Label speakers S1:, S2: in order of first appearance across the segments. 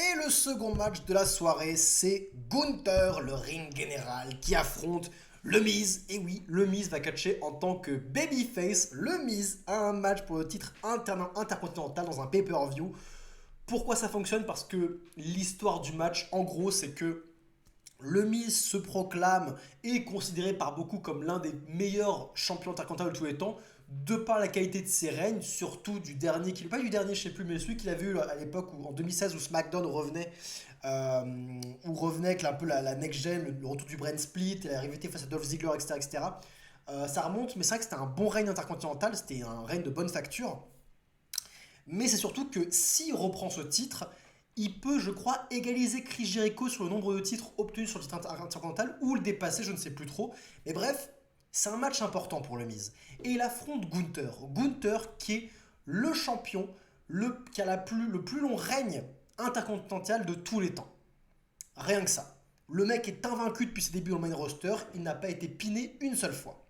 S1: Et le second match de la soirée, c'est Gunther, le ring général, qui affronte le Miz. Et oui, le Miz va catcher en tant que babyface. Le Miz a un match pour le titre intercontinental dans un pay-per-view. Pourquoi ça fonctionne? Parce que l'histoire du match, en gros, c'est que le Miz se proclame et est considéré par beaucoup comme l'un des meilleurs champions intercontinentaux de tous les temps, de par la qualité de ses règnes, surtout du dernier, pas du dernier, je sais plus, mais celui qu'il avait eu à l'époque en 2016 où SmackDown revenait avec un peu la next-gen, le retour du brand split, la rivalité face à Dolph Ziggler, etc. etc. Ça remonte, mais c'est vrai que c'était un bon règne intercontinental, c'était un règne de bonne facture. Mais c'est surtout que s'il reprend ce titre, il peut, je crois, égaliser Chris Jericho sur le nombre de titres obtenus sur le titre intercontinental ou le dépasser, je ne sais plus trop. Mais bref, c'est un match important pour le Miz. Et il affronte Gunther. Gunther qui est le champion qui a le plus long règne intercontinental de tous les temps. Rien que ça. Le mec est invaincu depuis ses débuts dans le main roster, il n'a pas été piné une seule fois.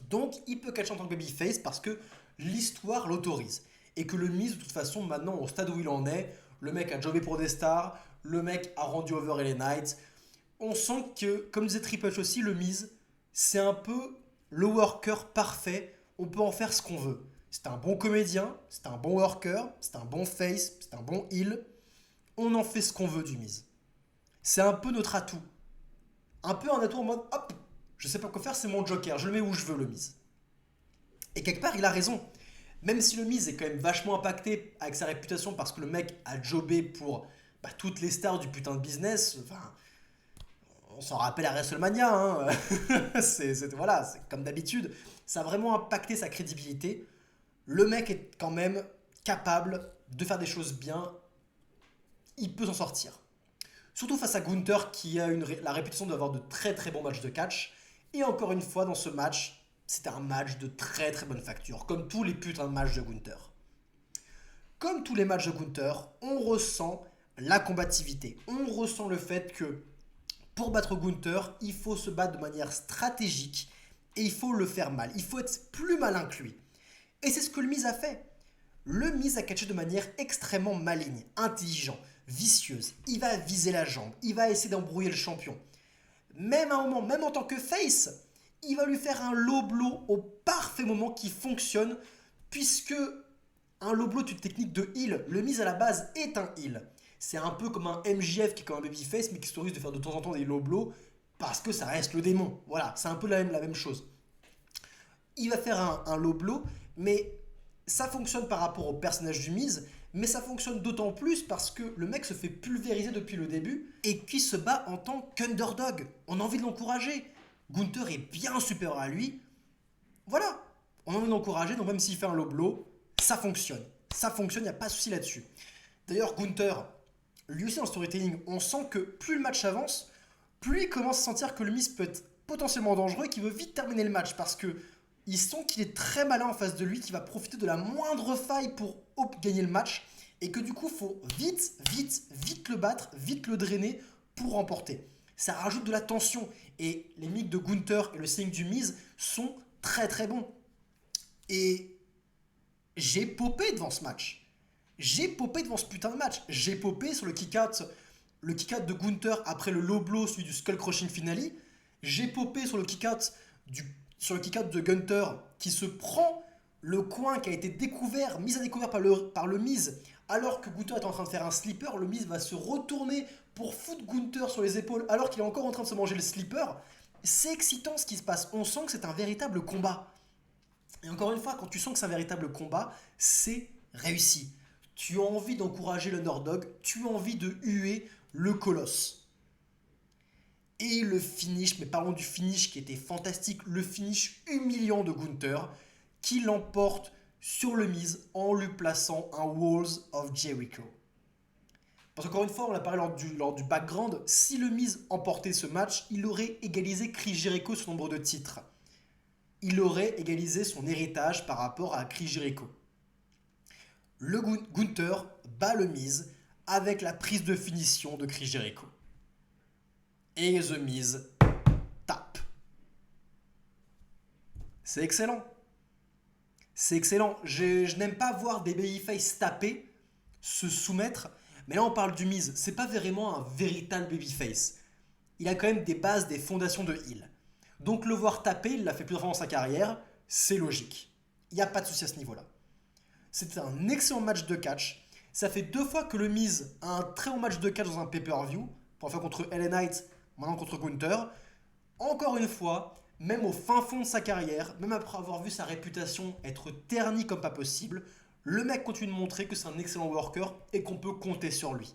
S1: Donc il peut catcher en tant que babyface parce que l'histoire l'autorise. Et que le Miz, de toute façon, maintenant, au stade où il en est, le mec a jobé pour des stars, le mec a rendu over les Knights. On sent que, comme disait Triple H aussi, le Miz, c'est un peu le worker parfait. On peut en faire ce qu'on veut. C'est un bon comédien, c'est un bon worker, c'est un bon face, c'est un bon heel. On en fait ce qu'on veut du Miz. C'est un peu notre atout. Un peu un atout en mode, hop, je sais pas quoi faire, c'est mon joker, je le mets où je veux, le Miz. Et quelque part, il a raison. Même si le Miz est quand même vachement impacté avec sa réputation parce que le mec a jobé pour toutes les stars du putain de business, enfin, on s'en rappelle à WrestleMania, hein. Voilà, c'est comme d'habitude, ça a vraiment impacté sa crédibilité. Le mec est quand même capable de faire des choses bien, il peut s'en sortir. Surtout face à Gunther qui a la réputation d'avoir de très très bons matchs de catch. Et encore une fois, dans ce match, c'était un match de très très bonne facture, comme tous les putains de matchs de Gunther. Comme tous les matchs de Gunther, on ressent la combativité. On ressent le fait que pour battre Gunther, il faut se battre de manière stratégique et il faut le faire mal. Il faut être plus malin que lui. Et c'est ce que le Miz a fait. Le Miz a catché de manière extrêmement maligne, intelligent, vicieuse. Il va viser la jambe, il va essayer d'embrouiller le champion. Même à un moment, même en tant que face, il va lui faire un low blow au parfait moment qui fonctionne, puisque un low blow est une technique de heal. Le Miz à la base est un heal. C'est un peu comme un MJF qui est comme un babyface, mais qui s'autorise de faire de temps en temps des low blows, parce que ça reste le démon. Voilà, c'est un peu la même chose. Il va faire un low blow, mais ça fonctionne par rapport au personnage du Miz, mais ça fonctionne d'autant plus parce que le mec se fait pulvériser depuis le début et qui se bat en tant qu'underdog. On a envie de l'encourager. Gunther est bien supérieur à lui. Voilà, on a envie de l'encourager, donc même s'il fait un low blow, ça fonctionne. Ça fonctionne, il n'y a pas de souci là-dessus. D'ailleurs, Gunther, lui aussi en storytelling, on sent que plus le match avance, plus il commence à sentir que le Miz peut être potentiellement dangereux et qu'il veut vite terminer le match parce que il sent qu'il est très malin en face de lui, qu'il va profiter de la moindre faille pour gagner le match et que du coup, il faut vite, vite, vite le battre, vite le drainer pour remporter. Ça rajoute de la tension et les mimiques de Gunther et le selling du Miz sont très très bons. Et j'ai popé devant ce match. J'ai popé devant ce putain de match. J'ai popé sur le kick-out de Gunther après le low blow, celui du Skull Crushing Finale. J'ai popé sur le kick-out de Gunther qui se prend le coin qui a été découvert, mis à découvert par le Miz, alors que Gunther est en train de faire un slipper. Le Miz va se retourner pour foutre Gunther sur les épaules alors qu'il est encore en train de se manger le slipper. C'est excitant ce qui se passe. On sent que c'est un véritable combat. Et encore une fois, quand tu sens que c'est un véritable combat, c'est réussi. Tu as envie d'encourager l'underdog, tu as envie de huer le colosse. Et le finish, mais parlons du finish qui était fantastique, le finish humiliant de Gunther, qui l'emporte sur le Miz en lui plaçant un Walls of Jericho. Parce qu'encore une fois, on l'a parlé lors du background, si le Miz emportait ce match, il aurait égalisé Chris Jericho sur nombre de titres. Il aurait égalisé son héritage par rapport à Chris Jericho. Le Gunther bat le Miz avec la prise de finition de Chris Jericho. Et The Miz tape. C'est excellent. C'est excellent. Je n'aime pas voir des babyface taper, se soumettre, Mais là, on parle du Miz. C'est pas vraiment un véritable babyface. Il a quand même des bases, des fondations de heel. Donc le voir taper, il l'a fait plusieurs fois dans sa carrière, c'est logique. Il n'y a pas de souci à ce niveau-là. C'était un excellent match de catch. Ça fait 2 fois que le Miz a un très bon match de catch dans un pay-per-view. Pour fois contre LA Knight, maintenant contre Gunther. Encore une fois, même au fin fond de sa carrière, même après avoir vu sa réputation être ternie comme pas possible, le mec continue de montrer que c'est un excellent worker et qu'on peut compter sur lui.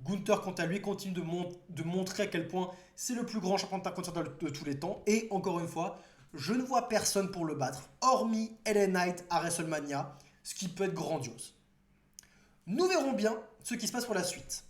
S1: Gunther, quant à lui, continue de montrer à quel point c'est le plus grand champion intercontinental de tous les temps. Et encore une fois, je ne vois personne pour le battre, hormis LA Knight à WrestleMania, ce qui peut être grandiose. Nous verrons bien ce qui se passe pour la suite.